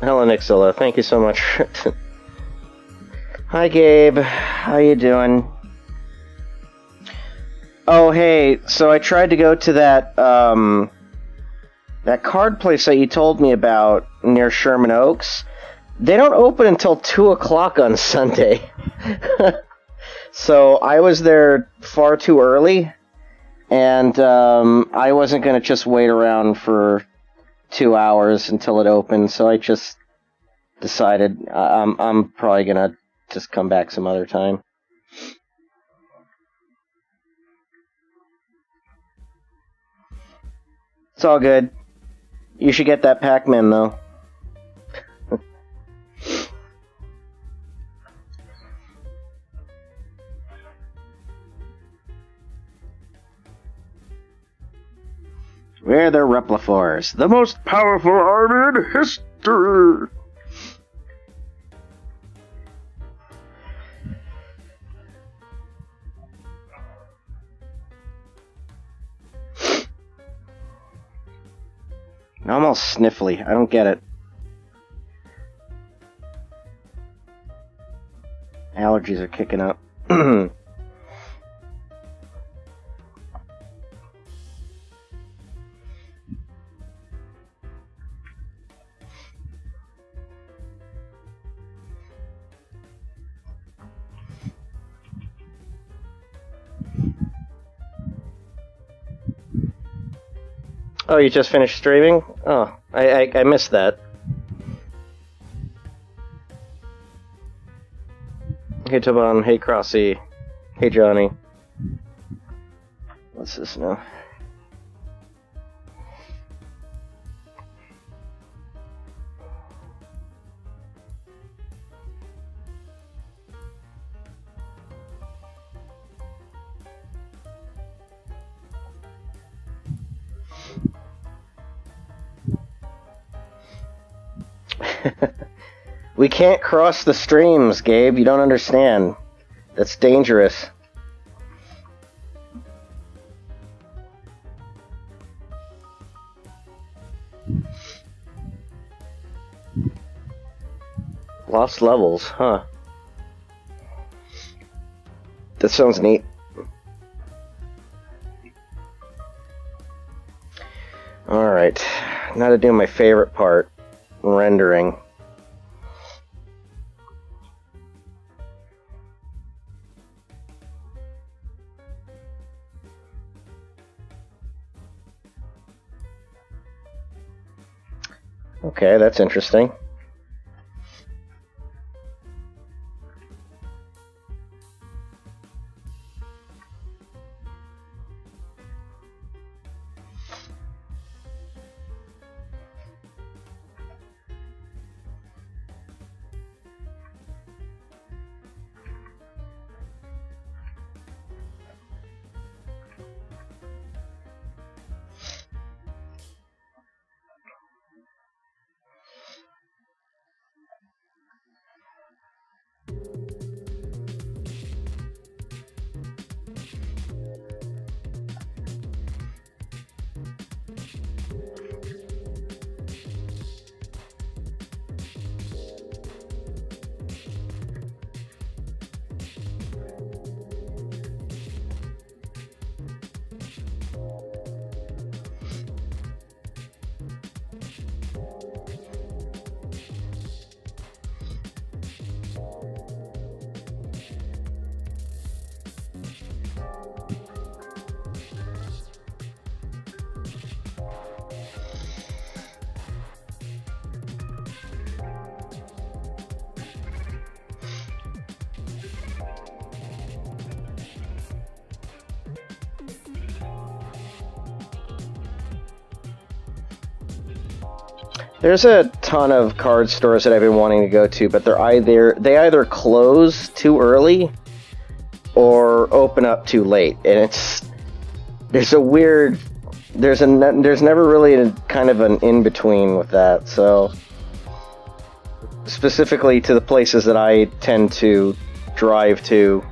Hello, Nixilla. Thank you so much. Hi, Gabe. How you doing? Oh, hey. So I tried to go to that card place that you told me about near Sherman Oaks. They don't open until 2 o'clock on Sunday. So I was there far too early, and I wasn't going to just wait around for 2 hours until it opened, so I just decided I'm probably gonna just come back some other time. It's all good. You should get that Pac-Man, though. We're the Replifors, the most powerful army in history! I'm all sniffly. I don't get it. Allergies are kicking up. Oh, you just finished streaming? Oh, I missed that. Hey, Tobon. Hey, Crossy. Hey, Johnny. What's this now? We can't cross the streams, Gabe. You don't understand. That's dangerous. Lost levels, huh? That sounds neat. Alright, now to do my favorite part, rendering. Okay, that's interesting. There's a ton of card stores that I've been wanting to go to, but they either close too early or open up too late, and there's never really a kind of an in between with that. So specifically to the places that I tend to drive to.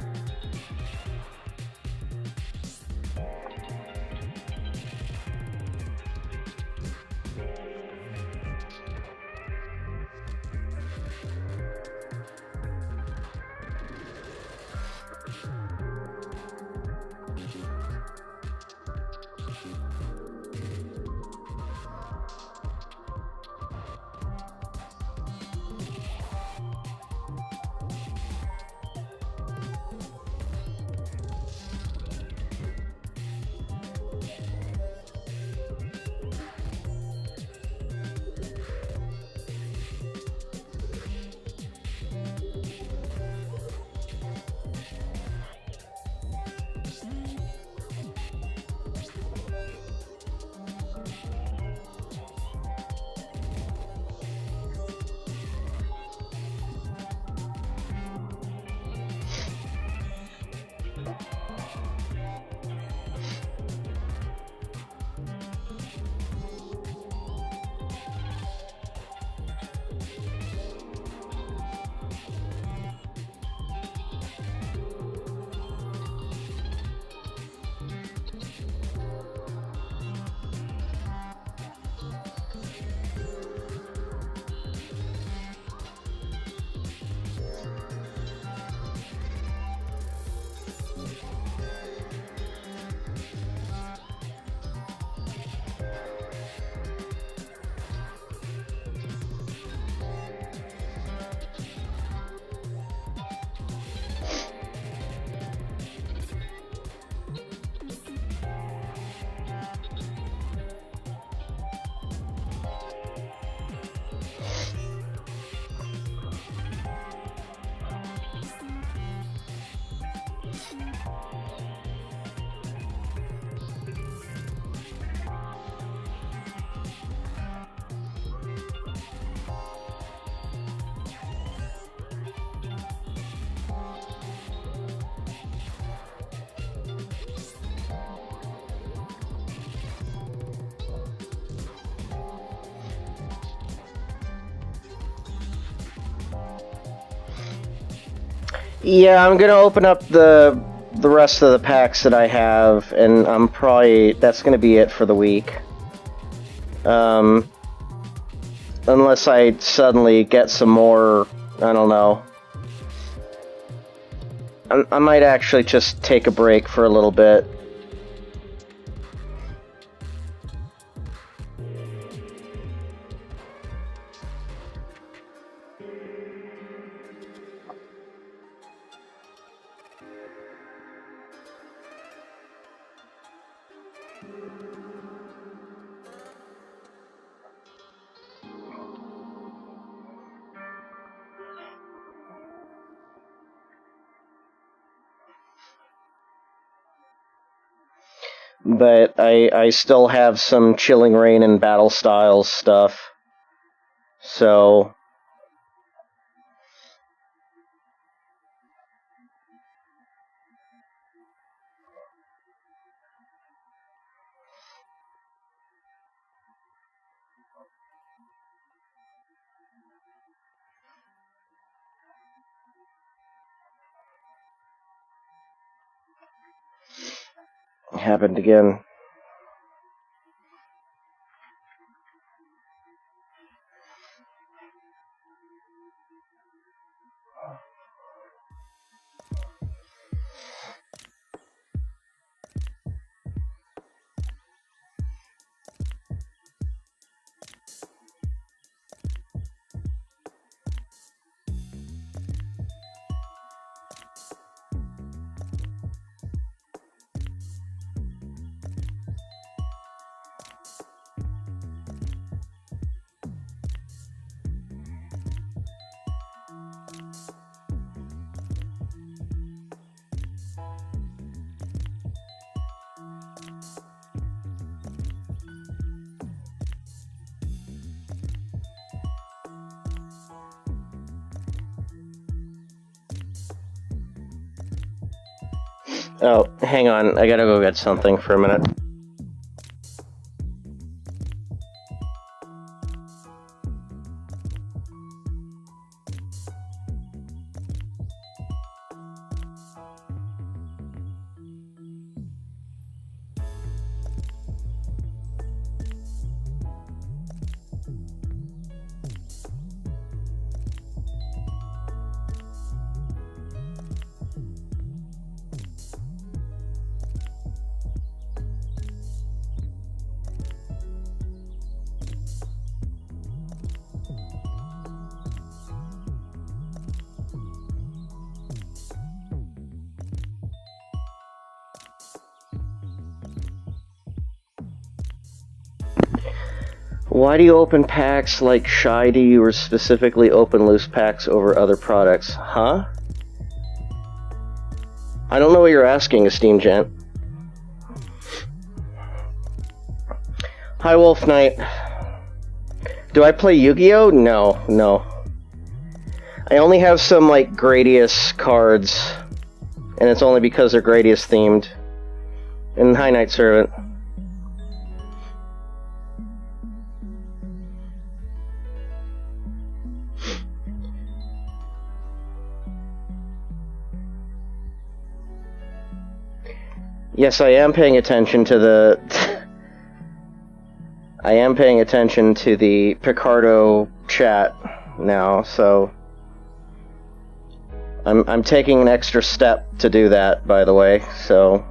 Yeah, I'm gonna open up the rest of the packs that I have, and that's gonna be it for the week. Unless I suddenly get some more, I don't know. I might actually just take a break for a little bit. But I still have some Chilling Reign and Battle Styles stuff. So it happened again. Oh, hang on. I gotta go get something for a minute. Why do you open packs like Shy do you, or specifically open loose packs over other products? Huh? I don't know what you're asking, esteemed gent. Hi, Wolf Knight. Do I play Yu-Gi-Oh? No. I only have some, like, Gradius cards, and it's only because they're Gradius themed. And hi, Night Servant. Yes, I am paying attention to the... I am paying attention to the Picardo chat now, so... I'm taking an extra step to do that, by the way, so...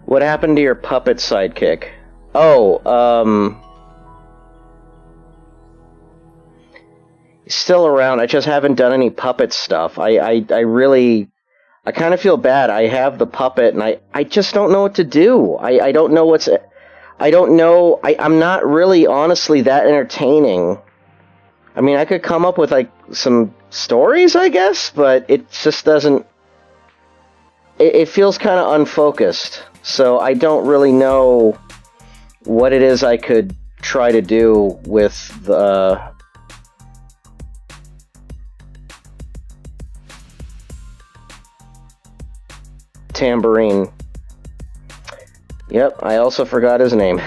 What happened to your puppet sidekick? Oh, he's still around. I just haven't done any puppet stuff. I kind of feel bad. I have the puppet, and I just don't know what to do. I don't know what's... I don't know... I'm not really, honestly, that entertaining. I mean, I could come up with, like, some stories, I guess, but it just doesn't... It feels kind of unfocused. So I don't really know what it is I could try to do with the... tambourine. Yep, I also forgot his name.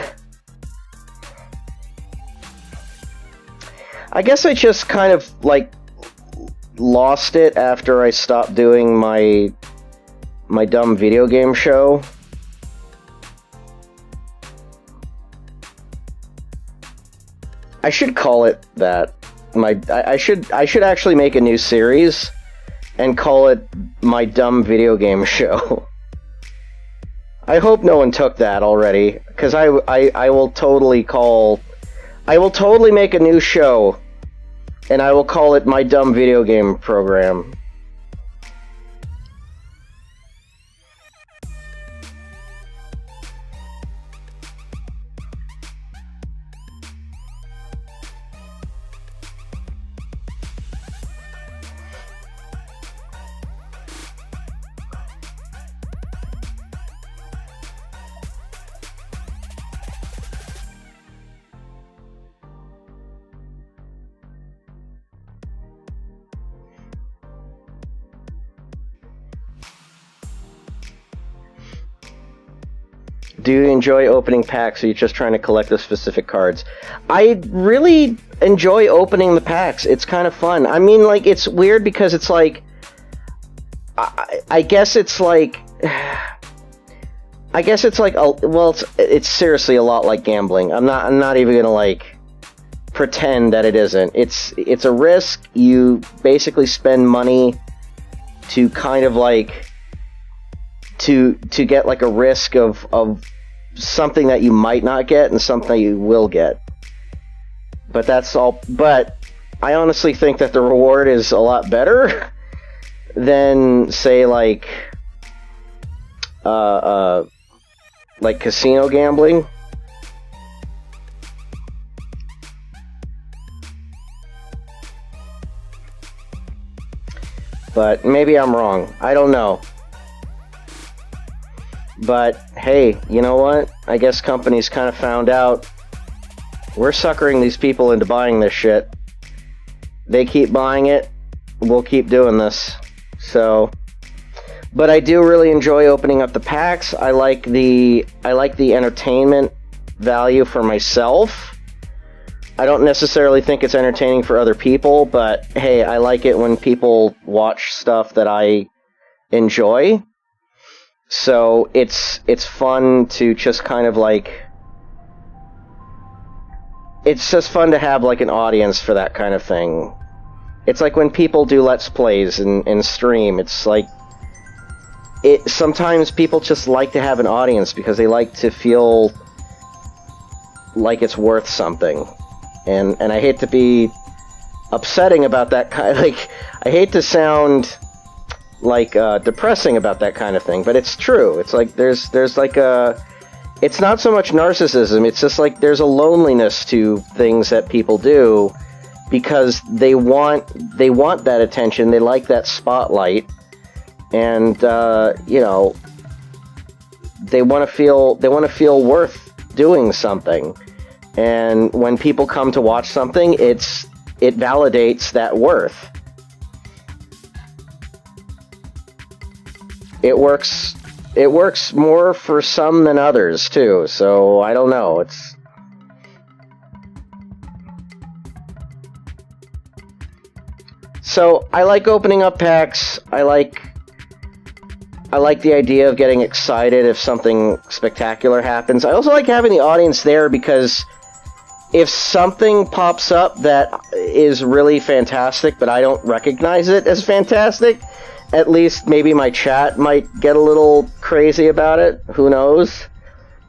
I guess I just kind of, like, lost it after I stopped doing my dumb video game show. I should call it that. I should actually make a new series and call it My Dumb Video Game Show. I hope no one took that already, because I will totally make a new show, and I will call it My Dumb Video Game Program. Do you enjoy opening packs, or are you just trying to collect the specific cards? I really enjoy opening the packs. It's kind of fun. I mean, like, it's weird because it's like... I guess it's like... well, it's seriously a lot like gambling. I'm not even gonna, like, pretend that it isn't. It's a risk. You basically spend money to kind of, like... to get, like, a risk of something that you might not get and something you will get. But that's all. But I honestly think that the reward is a lot better than, say, like casino gambling. But maybe I'm wrong. I don't know. But hey, you know what? I guess companies kind of found out we're suckering these people into buying this shit. They keep buying it, we'll keep doing this. So, but I do really enjoy opening up the packs. I like the entertainment value for myself. I don't necessarily think it's entertaining for other people, but hey, I like it when people watch stuff that I enjoy. So it's fun to just kind of like, it's just fun to have like an audience for that kind of thing. It's like when people do Let's Plays and stream, it's like, sometimes people just like to have an audience because they like to feel like it's worth something. And I hate to be upsetting about that kind, like, I hate to sound like depressing about that kind of thing, but it's true. It's like there's like it's not so much narcissism, it's just like there's a loneliness to things that people do because they want that attention, they like that spotlight, and you know, they want to feel worth doing something. And when people come to watch something, it validates that worth. It works more for some than others too. So I don't know. So I like opening up packs. I like the idea of getting excited if something spectacular happens. I also like having the audience there because if something pops up that is really fantastic, but I don't recognize it as fantastic, at least maybe my chat might get a little crazy about it. Who knows?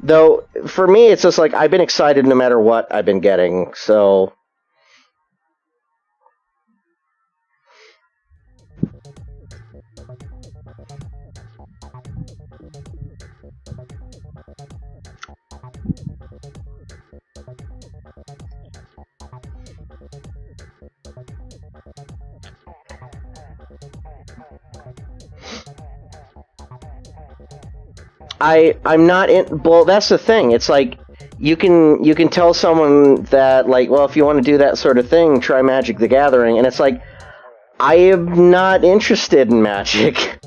Though, for me, it's just like, I've been excited no matter what I've been getting, so... I'm not in. Well, that's the thing. It's like you can tell someone that, like, well, if you want to do that sort of thing, try Magic the Gathering, and it's like, I am not interested in Magic.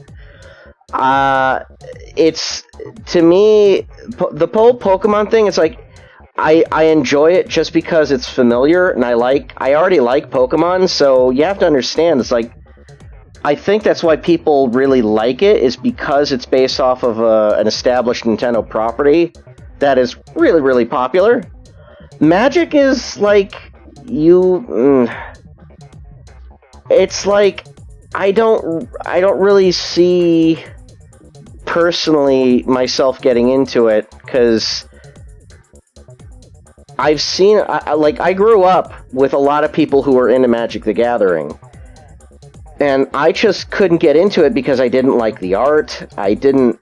It's, to me, the whole Pokemon thing. It's like I enjoy it just because it's familiar, and I already like Pokemon, so you have to understand. It's like, I think that's why people really like it, is because it's based off of an established Nintendo property that is really, really popular. Magic is like, it's like, I don't really see personally myself getting into it, because I've seen, I grew up with a lot of people who were into Magic the Gathering. And I just couldn't get into it because I didn't like the art. I didn't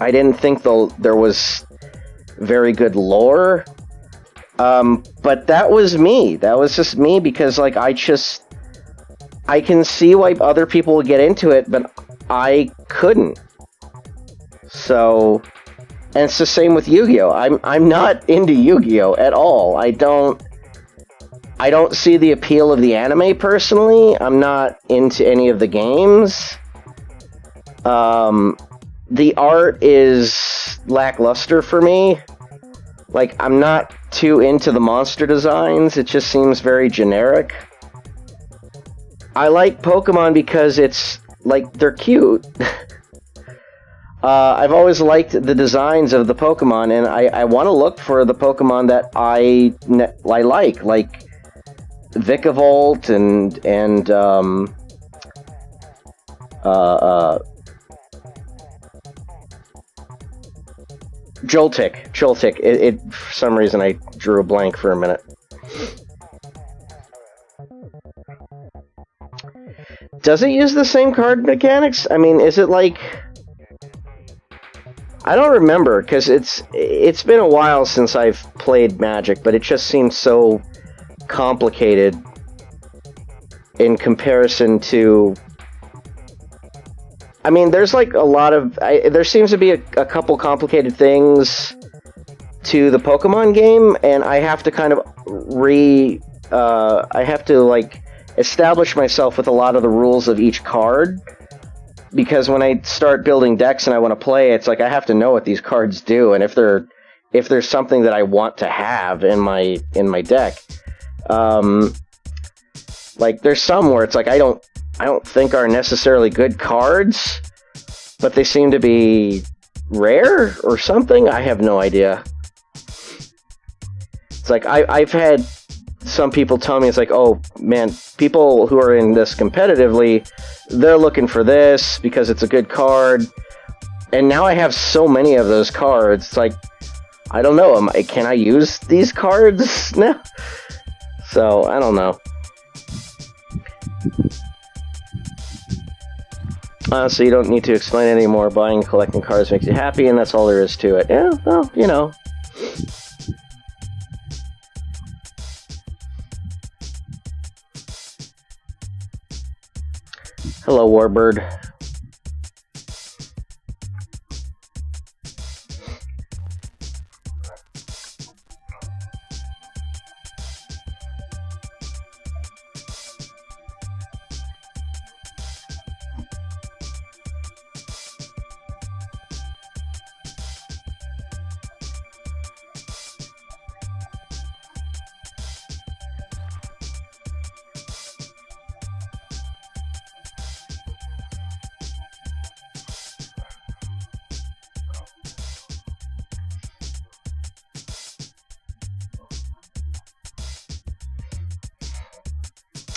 think there was very good lore. But that was me. That was just me because, like, I can see why other people would get into it, but I couldn't. So, and it's the same with Yu-Gi-Oh! I'm not into Yu-Gi-Oh! At all. I don't see the appeal of the anime, personally. I'm not into any of the games. The art is lackluster for me. Like, I'm not too into the monster designs. It just seems very generic. I like Pokemon because it's, like, they're cute. I've always liked the designs of the Pokemon, and I want to look for the Pokemon that I like Vikavolt and Joltik. It for some reason I drew a blank for a minute. Does it use the same card mechanics? I mean, is it like, I don't remember, because it's been a while since I've played Magic, but it just seems so complicated in comparison to I mean, there's like a lot of... there seems to be a couple complicated things to the Pokemon game, and I have to kind of I have to, like, establish myself with a lot of the rules of each card, because when I start building decks and I want to play, it's like I have to know what these cards do, and if there's something that I want to have in my deck. Like, there's some where it's like I don't think are necessarily good cards, but they seem to be rare or something. I have no idea. It's like I've had some people tell me, it's like, oh man, people who are in this competitively, they're looking for this because it's a good card. And now I have so many of those cards. It's like, I don't know. Can I use these cards now? So I don't know. So you don't need to explain it anymore. Buying and collecting cards makes you happy, and that's all there is to it. Yeah, well, you know. Hello, Warbird.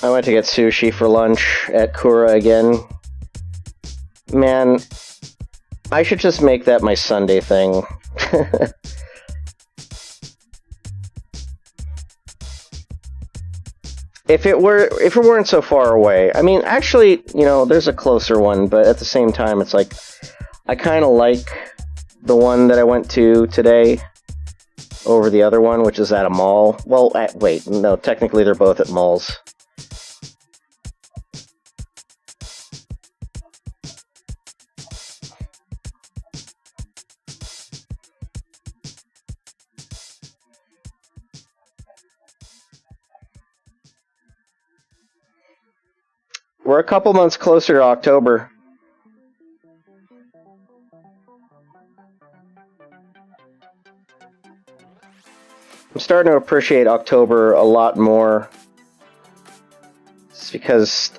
I went to get sushi for lunch at Kura again. Man, I should just make that my Sunday thing. If it weren't so far away. I mean, actually, you know, there's a closer one, but at the same time, it's like, I kind of like the one that I went to today over the other one, which is at a mall. Well, wait, no, technically they're both at malls. We're a couple months closer to October. I'm starting to appreciate October a lot more. It's because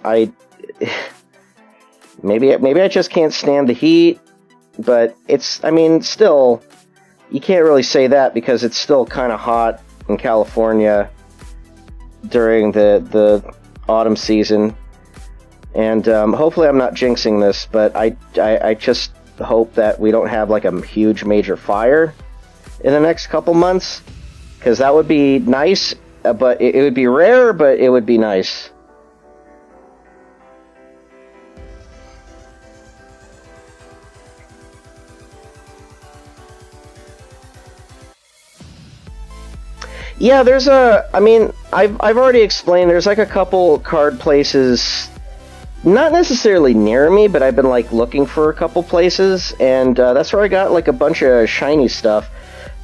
maybe I just can't stand the heat, but I mean, still, you can't really say that because it's still kind of hot in California during the autumn season. And hopefully I'm not jinxing this, but I just hope that we don't have like a huge major fire in the next couple months, because that would be nice, but it would be rare, but it would be nice. Yeah, I mean, I've already explained, there's like a couple card places, not necessarily near me, but I've been like looking for a couple places, and that's where I got like a bunch of shiny stuff.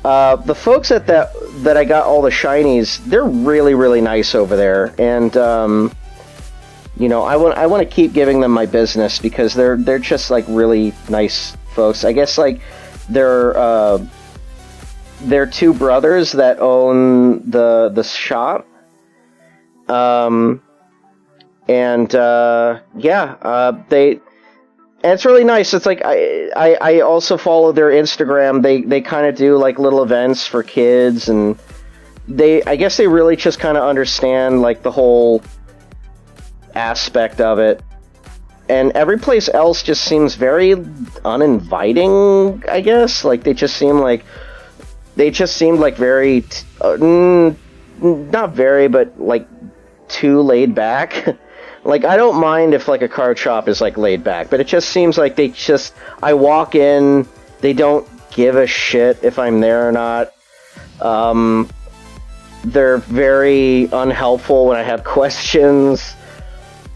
The folks at that I got all the shinies, they're really, really nice over there, and you know, I want to keep giving them my business because they're just like really nice folks. I guess like they're two brothers that own the shop. And it's really nice. It's like I also follow their Instagram. They kind of do like little events for kids, and I guess they really just kind of understand like the whole aspect of it. And every place else just seems very uninviting, I guess. Like they just seemed like very not very, but like too laid back. Like, I don't mind if, like, a card shop is, like, laid back, but it just seems like I walk in, they don't give a shit if I'm there or not. They're very unhelpful when I have questions.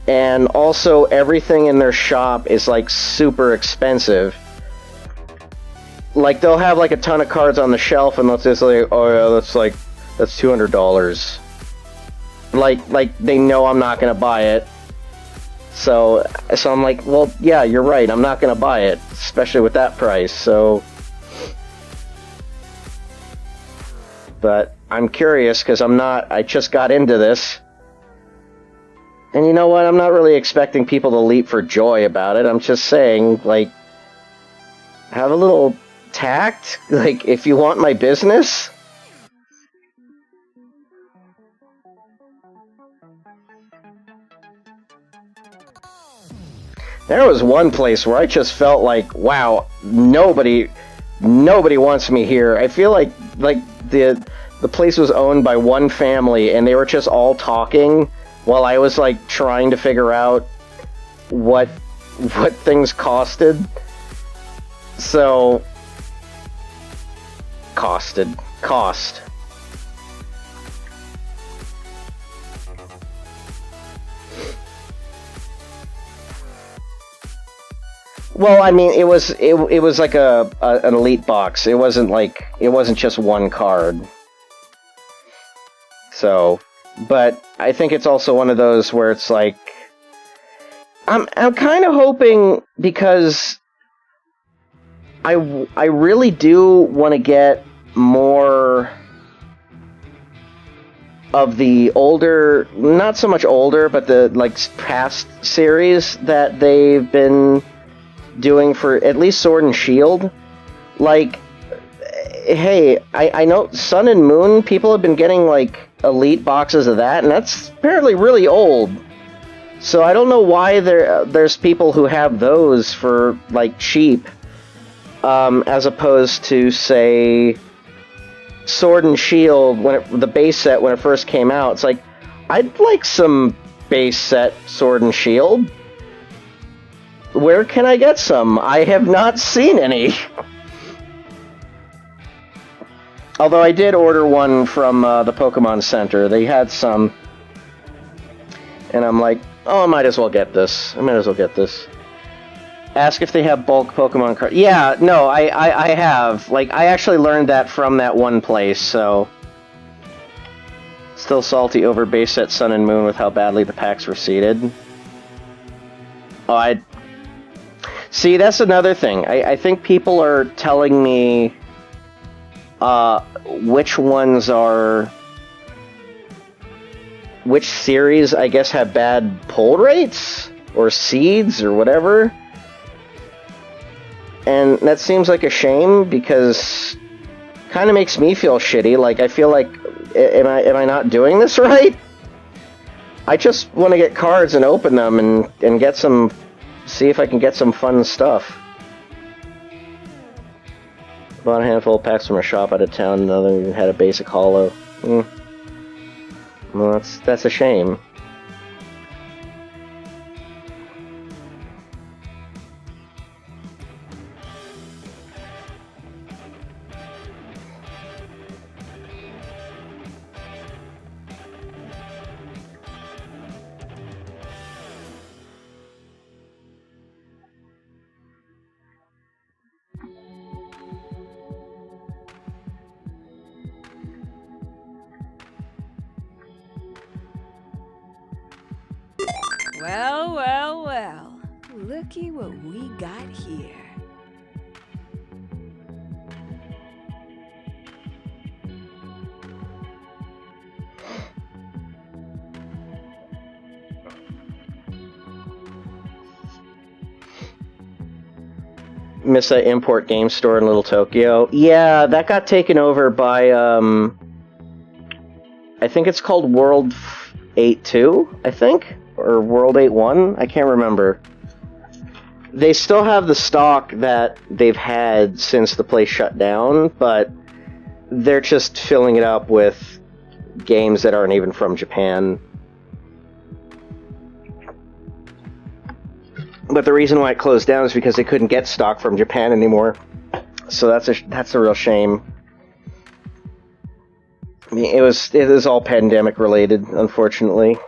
And also, everything in their shop is, like, super expensive. Like, they'll have, like, a ton of cards on the shelf, and they'll just like, oh yeah, that's $200. Like, they know I'm not gonna buy it. So I'm like, well, yeah, you're right, I'm not gonna buy it, especially with that price, so... But I'm curious, because I just got into this. And you know what, I'm not really expecting people to leap for joy about it, I'm just saying, like, have a little tact, like, if you want my business... There was one place where I just felt like, wow, nobody wants me here. I feel like the place was owned by one family, and they were just all talking while I was like trying to figure out what things costed. So cost. Well, I mean, it was like an elite box. It wasn't just one card. So, but I think it's also one of those where it's like, I'm kind of hoping, because I really do want to get more of the older, not so much older, but the like past series that they've been doing for at least Sword and Shield. Like, hey, I know Sun and Moon, people have been getting like elite boxes of that, and that's apparently really old. So I don't know why there's people who have those for like cheap, as opposed to, say, Sword and Shield, the base set when it first came out. It's like, I'd like some base set Sword and Shield. Where can I get some? I have not seen any. Although I did order one from the Pokemon Center. They had some. And I'm like, oh, I might as well get this. Ask if they have bulk Pokemon cards. Yeah, no, I have. Like, I actually learned that from that one place, so... Still salty over base set Sun and Moon with how badly the packs were seeded. Oh, See, that's another thing. I think people are telling me which ones are... Which series, I guess, have bad pull rates? Or seeds, or whatever. And that seems like a shame, because... Kind of makes me feel shitty. Like, I feel like, am I not doing this right? I just want to get cards and open them and get some... See if I can get some fun stuff. Bought a handful of packs from a shop out of town, another had a basic holo. Well, that's a shame. Well. Looky what we got here. Misa Import Game Store in Little Tokyo. Yeah, that got taken over by, I think it's called World 8.2, I think? Or World 8.1? I can't remember. They still have the stock that they've had since the place shut down, but they're just filling it up with games that aren't even from Japan. But the reason why it closed down is because they couldn't get stock from Japan anymore. So that's a real shame. I mean, it is all pandemic related, unfortunately.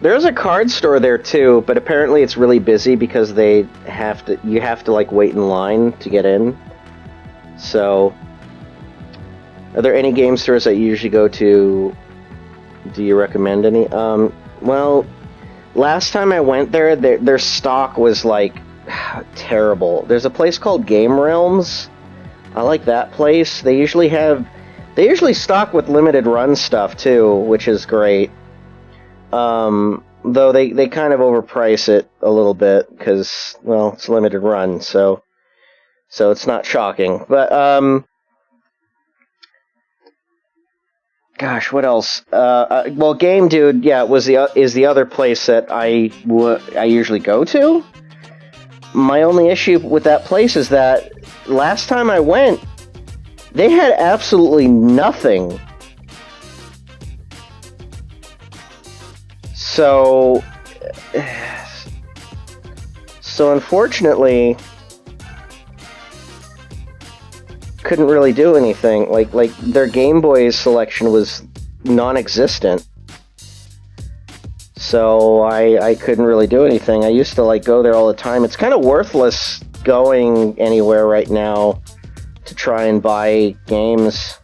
There's a card store there too, but apparently it's really busy because you have to like wait in line to get in. So, are there any game stores that you usually go to? Do you recommend any? Well, last time I went there, their stock was like terrible. There's a place called Game Realms. I like that place. They usually stock with limited run stuff too, which is great. Though they kind of overprice it a little bit because, well, it's limited run, so it's not shocking. But gosh, what else? Well, Game Dude, yeah, is the other place that I usually go to. My only issue with that place is that last time I went, they had absolutely nothing. So unfortunately, couldn't really do anything. Like their Game Boy's selection was non-existent. So I couldn't really do anything. I used to like go there all the time. It's kind of worthless going anywhere right now to try and buy games.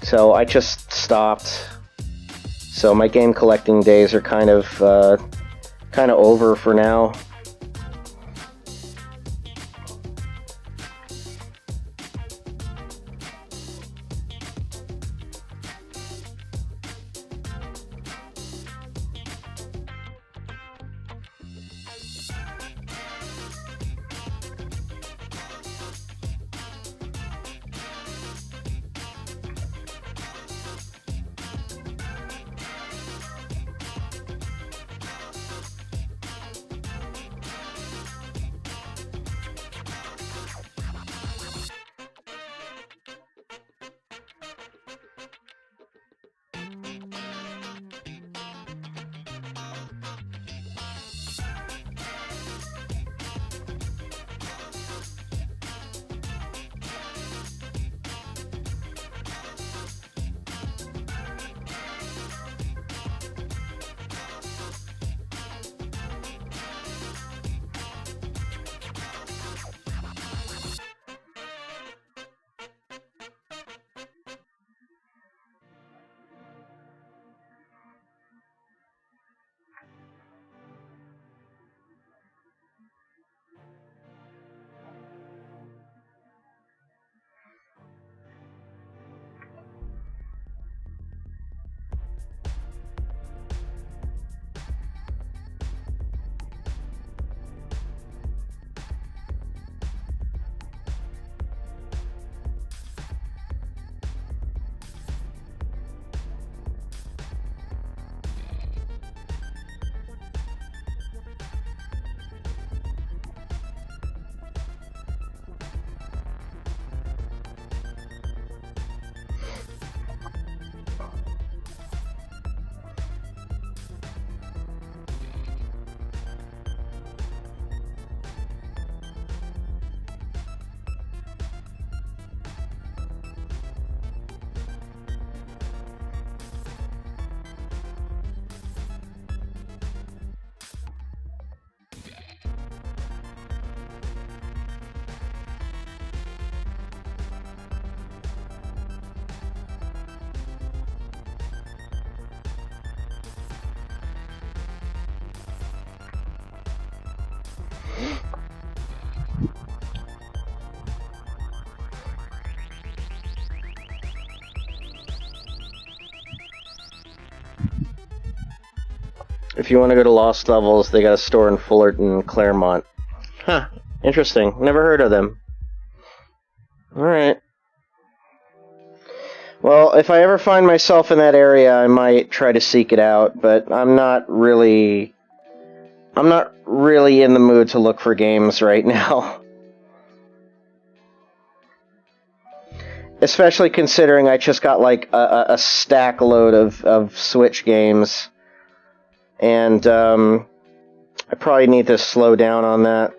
So I just stopped. So my game collecting days are kind of over for now. If you want to go to Lost Levels, they got a store in Fullerton, Claremont. Huh. Interesting. Never heard of them. Alright. Well, if I ever find myself in that area, I might try to seek it out, but I'm not really in the mood to look for games right now. Especially considering I just got like a stack load of Switch games. And I probably need to slow down on that.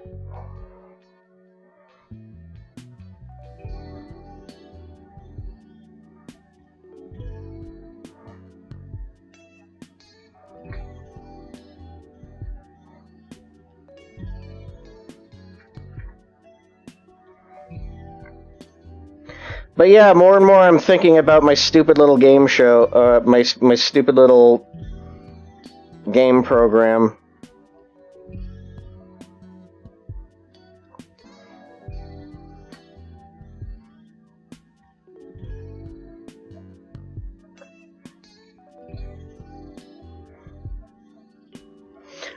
But yeah, more and more I'm thinking about my stupid little game show, my stupid little game program.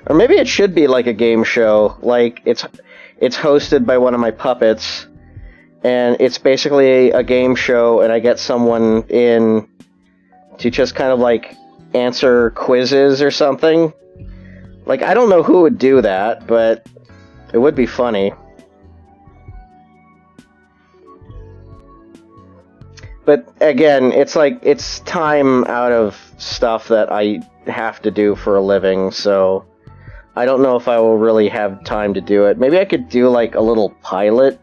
Or maybe it should be like a game show. Like it's hosted by one of my puppets, and it's basically a game show, and I get someone in to just kind of like answer quizzes or something. Like I don't know who would do that, but it would be funny. But again, it's like it's time out of stuff that I have to do for a living, so I don't know if I will really have time to do it. Maybe I could do like a little pilot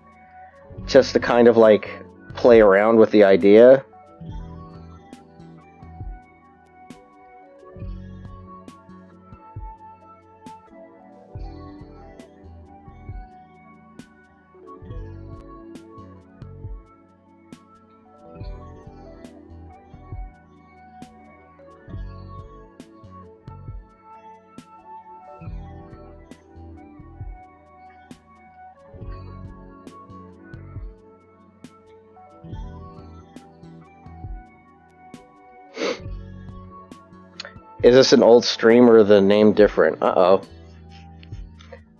just to kind of like play around with the idea. Is this an old stream or the name different? Uh-oh.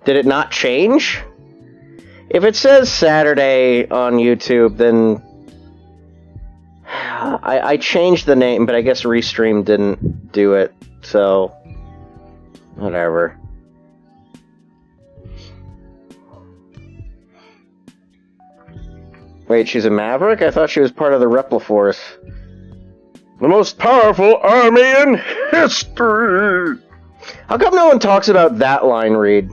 Did it not change? If it says Saturday on YouTube, then I changed the name, but I guess Restream didn't do it, so whatever. Wait, she's a Maverick? I thought she was part of the Repliforce. The most powerful army in history! How come no one talks about that line, Reed?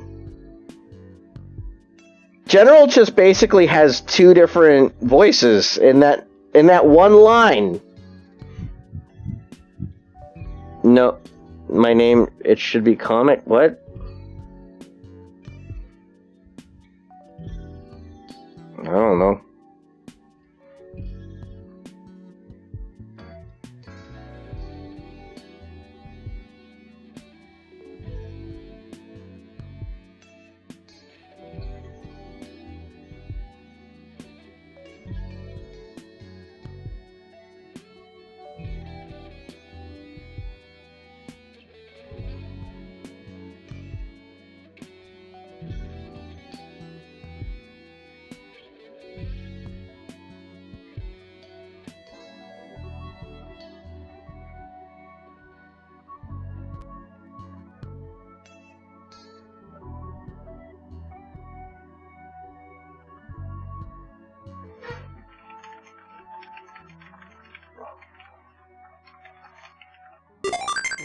General just basically has two different voices in that one line. No, my name, it should be Comic, what? I don't know.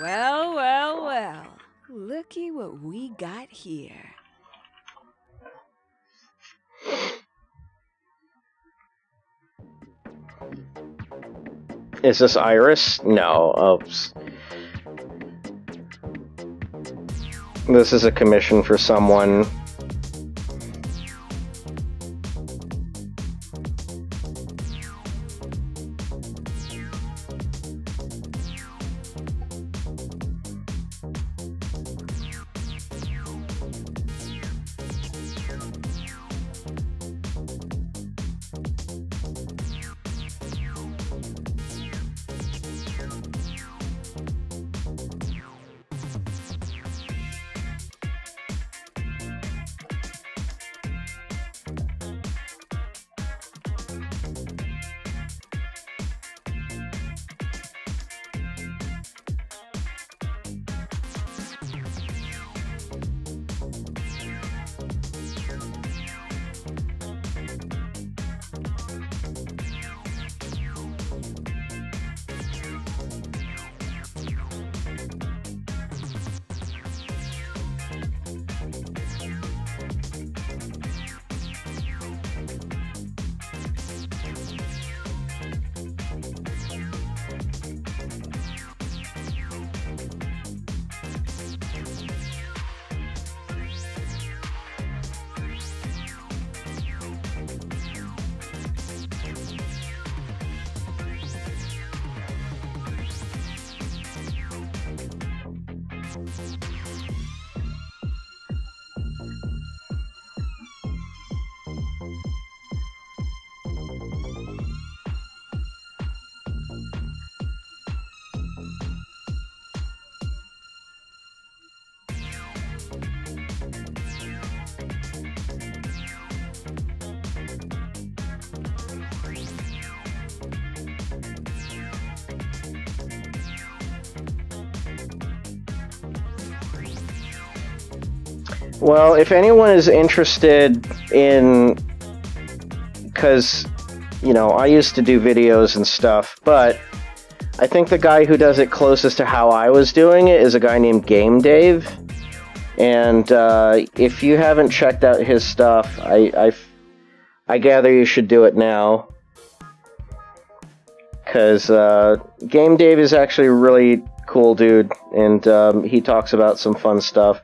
Well, well, well. Looky what we got here. Is this Iris? No. This is a commission for someone. Well, if anyone is interested in... Because, you know, I used to do videos and stuff, but I think the guy who does it closest to how I was doing it is a guy named Game Dave. And if you haven't checked out his stuff, I gather you should do it now. Because Game Dave is actually a really cool dude, and he talks about some fun stuff.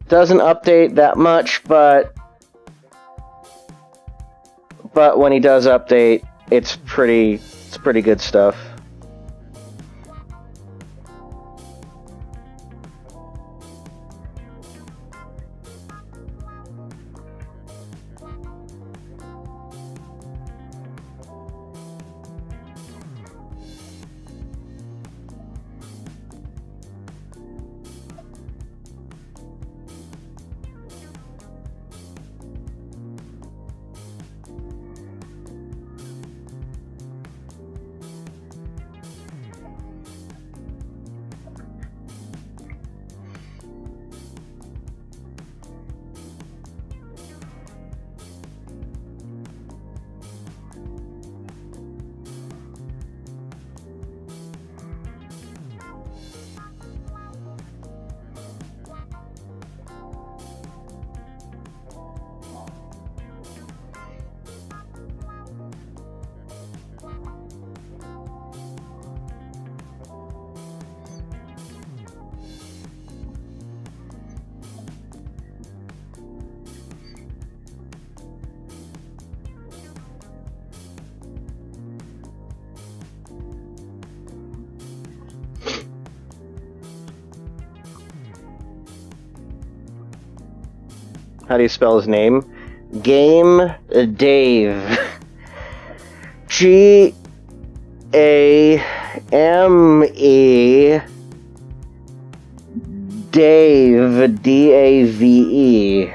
Doesn't update that much, but when he does update, it's pretty good stuff. How do you spell his name? Game Dave. G-A-M-E Dave, D-A-V-E.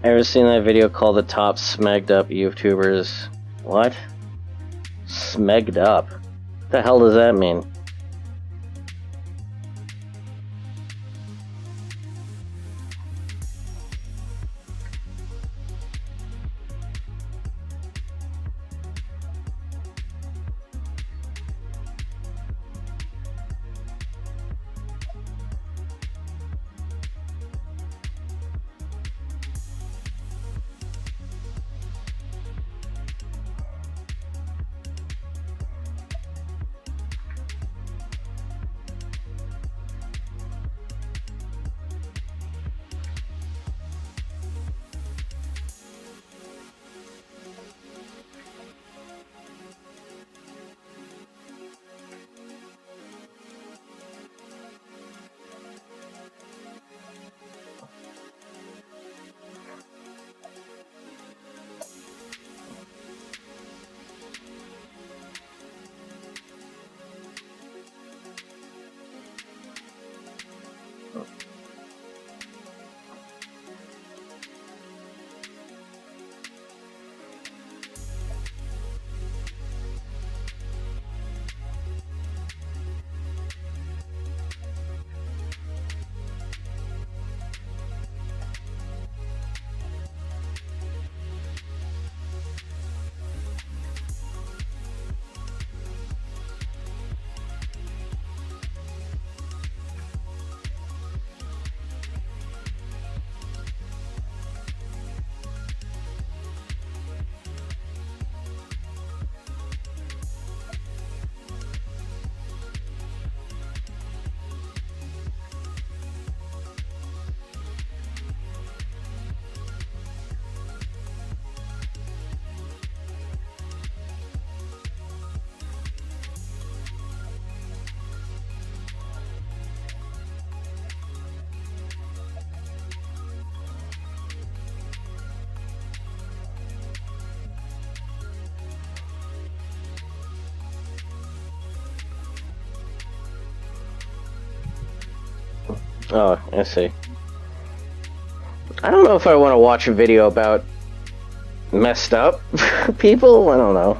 Ever seen that video called the top smegged up YouTubers? What? Smegged up? What the hell does that mean? Oh, I see. I don't know if I want to watch a video about messed up people. I don't know.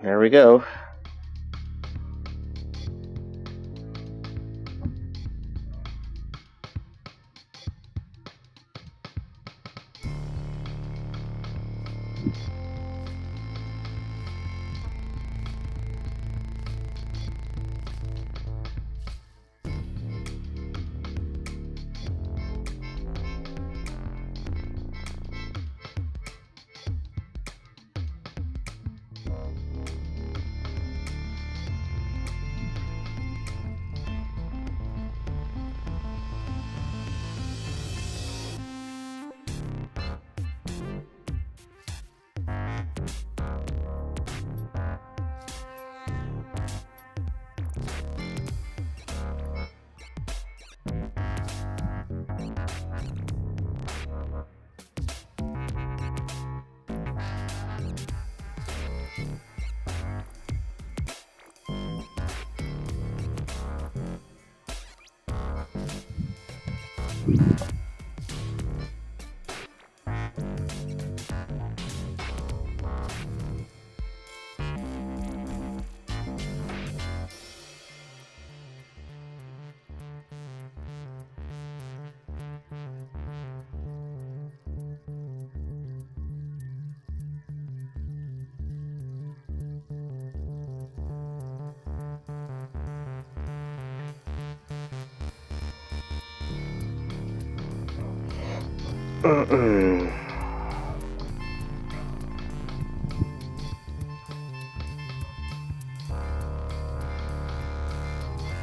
There we go.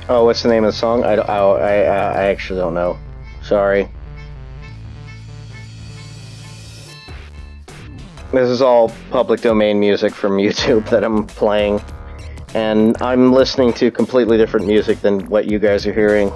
Oh, what's the name of the song? I actually don't know. Sorry. This is all public domain music from YouTube that I'm playing, and I'm listening to completely different music than what you guys are hearing.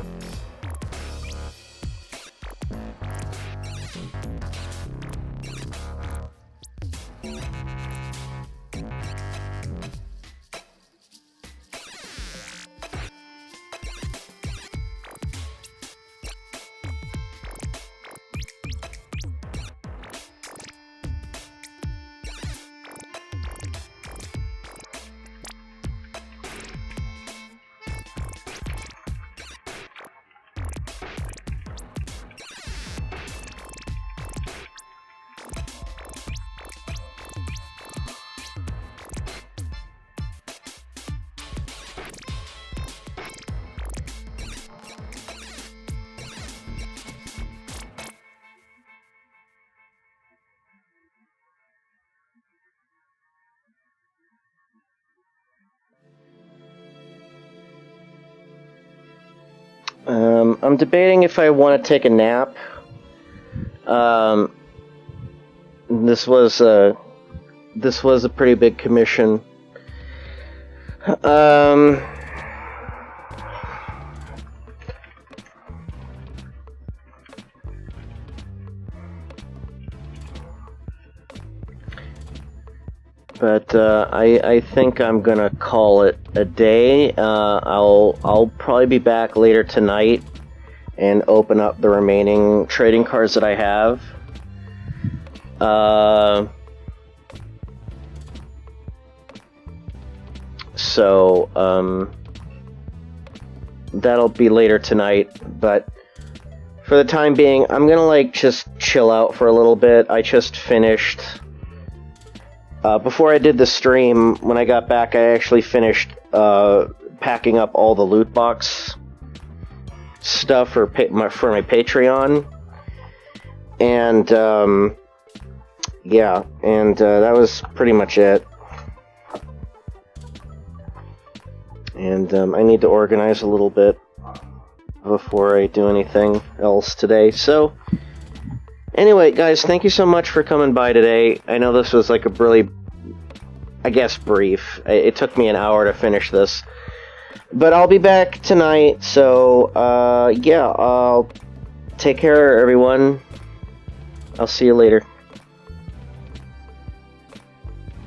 I'm debating if I want to take a nap. This was a pretty big commission. But I think I'm gonna call it a day. I'll probably be back later tonight and open up the remaining trading cards that I have. So that'll be later tonight. But for the time being, I'm gonna just chill out for a little bit. I just finished. Before I did the stream, when I got back, I actually finished packing up all the loot box stuff for my Patreon, and yeah, and that was pretty much it. And I need to organize a little bit before I do anything else today. So anyway, guys, thank you so much for coming by today. I know this was a really, I guess, brief. It took me an hour to finish this. But I'll be back tonight, so, yeah, take care, everyone. I'll see you later.